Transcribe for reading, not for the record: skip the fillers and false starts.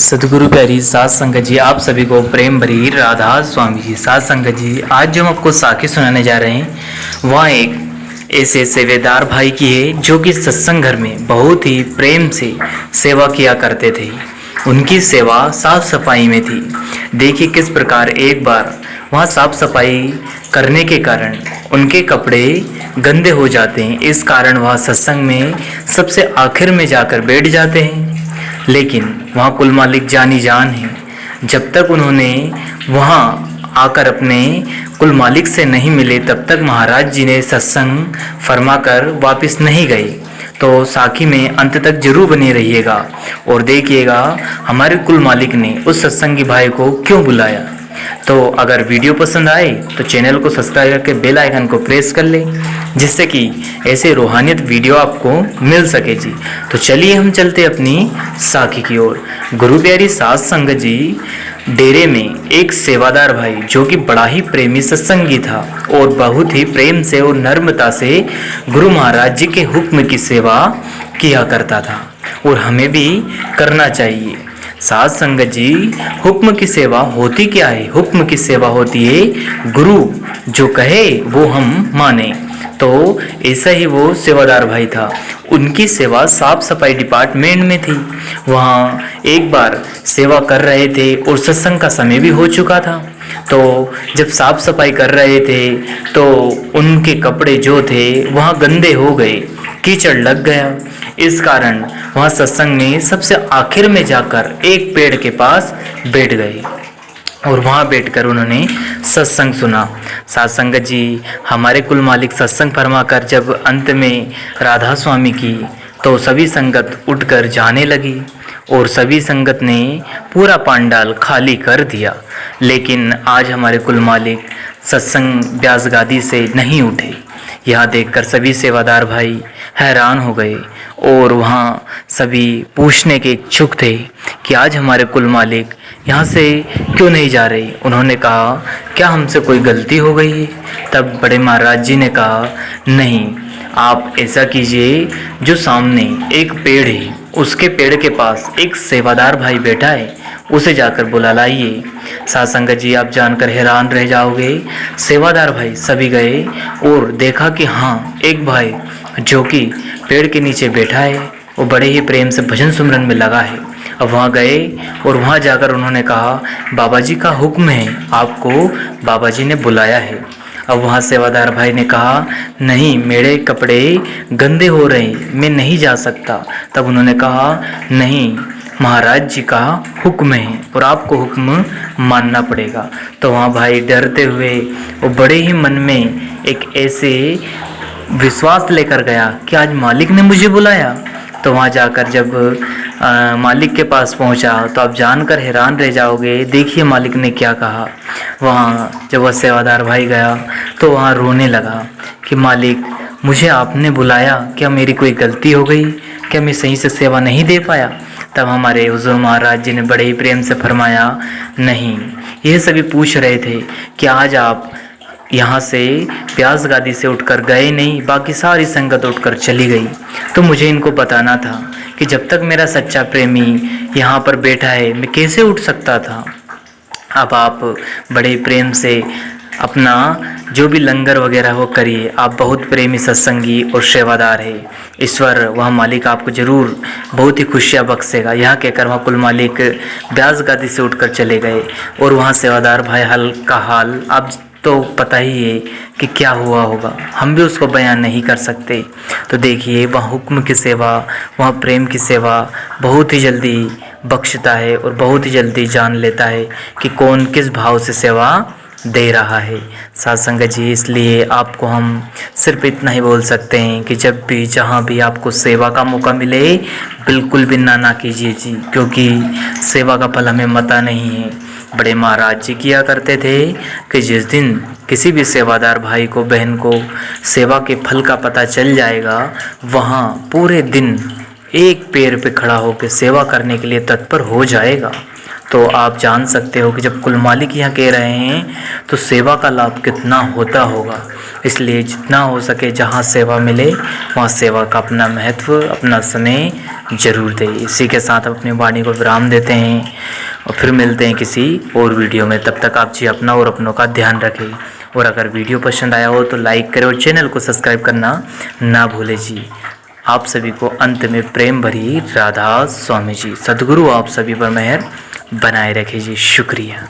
सदगुरु प्यारी सात संगत जी, आप सभी को प्रेम भरी राधा स्वामी जी। सात संगत जी, आज जो हम आपको साखी सुनाने जा रहे हैं वह एक ऐसे सेवेदार भाई की है जो कि सत्संग घर में बहुत ही प्रेम से सेवा किया करते थे। उनकी सेवा साफ सफाई में थी। देखिए किस प्रकार एक बार वहाँ साफ सफाई करने के कारण उनके कपड़े गंदे हो जाते हैं। इस कारण वह सत्संग में सबसे आखिर में जाकर बैठ जाते हैं। लेकिन वहाँ कुल मालिक जानी जान है। जब तक उन्होंने वहाँ आकर अपने कुल मालिक से नहीं मिले तब तक महाराज जी ने सत्संग फरमाकर वापस नहीं गए। तो साखी में अंत तक जरूर बने रहिएगा और देखिएगा हमारे कुल मालिक ने उस सत्संगी भाई को क्यों बुलाया। तो अगर वीडियो पसंद आए तो चैनल को सब्सक्राइब करके बेल आइकन को प्रेस कर लें, जिससे कि ऐसे रूहानियत वीडियो आपको मिल सके जी। तो चलिए हम चलते अपनी साखी की ओर। गुरु प्यारी सात संगत जी, डेरे में एक सेवादार भाई जो कि बड़ा ही प्रेमी सत्संगी था और बहुत ही प्रेम से और नम्रता से गुरु महाराज जी के हुक्म की सेवा किया करता था और हमें भी करना चाहिए। सात संगत जी, हुक्म की सेवा होती क्या है? हुक्म की सेवा होती है गुरु जो कहे वो हम माने। तो ऐसा ही वो सेवादार भाई था। उनकी सेवा साफ सफाई डिपार्टमेंट में थी। वहाँ एक बार सेवा कर रहे थे और सत्संग का समय भी हो चुका था। तो जब साफ सफाई कर रहे थे तो उनके कपड़े जो थे वहाँ गंदे हो गए, कीचड़ लग गया। इस कारण वहाँ सत्संग में सबसे आखिर में जाकर एक पेड़ के पास बैठ गए और वहाँ बैठकर उन्होंने सत्संग सुना। सात संगत जी, हमारे कुल मालिक सत्संग फरमाकर जब अंत में राधा स्वामी की तो सभी संगत उठकर जाने लगी और सभी संगत ने पूरा पांडाल खाली कर दिया। लेकिन आज हमारे कुल मालिक सत्संग व्यास गादी से नहीं उठे। यह देखकर सभी सेवादार भाई हैरान हो गए और वहाँ सभी पूछने के इच्छुक थे कि आज हमारे कुल मालिक यहाँ से क्यों नहीं जा रहे। उन्होंने कहा, क्या हमसे कोई गलती हो गई है? तब बड़े महाराज जी ने कहा, नहीं, आप ऐसा कीजिए, जो सामने एक पेड़ है उसके पेड़ के पास एक सेवादार भाई बैठा है, उसे जाकर बुला लाइए। सात संगत जी, आप जानकर हैरान रह जाओगे। सेवादार भाई सभी गए और देखा कि हाँ, एक भाई जो कि पेड़ के नीचे बैठा है वो बड़े ही प्रेम से भजन सुमरन में लगा है। अब वहाँ गए और वहाँ जाकर उन्होंने कहा, बाबा जी का हुक्म है, आपको बाबा जी ने बुलाया है। अब वहाँ सेवादार भाई ने कहा, नहीं, मेरे कपड़े गंदे हो रहे हैं, मैं नहीं जा सकता। तब उन्होंने कहा, नहीं, महाराज जी का हुक्म है और आपको हुक्म मानना पड़ेगा। तो वहाँ भाई डरते हुए वो बड़े ही मन में एक ऐसे विश्वास लेकर गया कि आज मालिक ने मुझे बुलाया। तो वहाँ जाकर जब मालिक के पास पहुँचा तो आप जानकर हैरान रह जाओगे। देखिए मालिक ने क्या कहा। वहाँ जब वह सेवादार भाई गया तो वहाँ रोने लगा कि मालिक, मुझे आपने बुलाया, क्या मेरी कोई गलती हो गई? क्या मैं सही से सेवा नहीं दे पाया? तब हमारे हुजूर महाराज जी ने बड़े ही प्रेम से फरमाया, नहीं, यह सभी पूछ रहे थे कि आज आप यहाँ से प्यास गादी से उठकर गए नहीं, बाकी सारी संगत उठकर चली गई। तो मुझे इनको बताना था कि जब तक मेरा सच्चा प्रेमी यहाँ पर बैठा है मैं कैसे उठ सकता था। अब आप बड़े प्रेम से अपना जो भी लंगर वगैरह वो करिए। आप बहुत प्रेमी सत्संगी और सेवादार है। ईश्वर वह मालिक आपको ज़रूर बहुत ही खुशियाँ बख्शेगा। यह कहकर वह कुल मालिक ब्यास गादी से उठकर चले गए और वहाँ सेवादार भाई का हाल आप तो पता ही है कि क्या हुआ होगा, हम भी उसको बयान नहीं कर सकते। तो देखिए, वह हुक्म की सेवा, वह प्रेम की सेवा बहुत ही जल्दी बख्शता है और बहुत ही जल्दी जान लेता है कि कौन किस भाव से सेवा दे रहा है। सात संगत जी, इसलिए आपको हम सिर्फ इतना ही बोल सकते हैं कि जब भी जहाँ भी आपको सेवा का मौका मिले बिल्कुल भी ना कीजिए जी, क्योंकि सेवा का फल हमें पता नहीं है। बड़े महाराज जी किया करते थे कि जिस दिन किसी भी सेवादार भाई को, बहन को सेवा के फल का पता चल जाएगा, वहाँ पूरे दिन एक पैर पे खड़ा होकर सेवा करने के लिए तत्पर हो जाएगा। तो आप जान सकते हो कि जब कुल मालिक यहाँ कह रहे हैं तो सेवा का लाभ कितना होता होगा। इसलिए जितना हो सके जहाँ सेवा मिले वहाँ सेवा का अपना महत्व, अपना समय जरूर दें। इसी के साथ अपनी वाणी को विराम देते हैं और फिर मिलते हैं किसी और वीडियो में। तब तक आप जी अपना और अपनों का ध्यान रखें। और अगर वीडियो पसंद आया हो तो लाइक करें और चैनल को सब्सक्राइब करना ना भूलें जी। आप सभी को अंत में प्रेम भरी राधा स्वामी जी। सद्गुरु आप सभी पर मेहर बनाए रखे जी। शुक्रिया।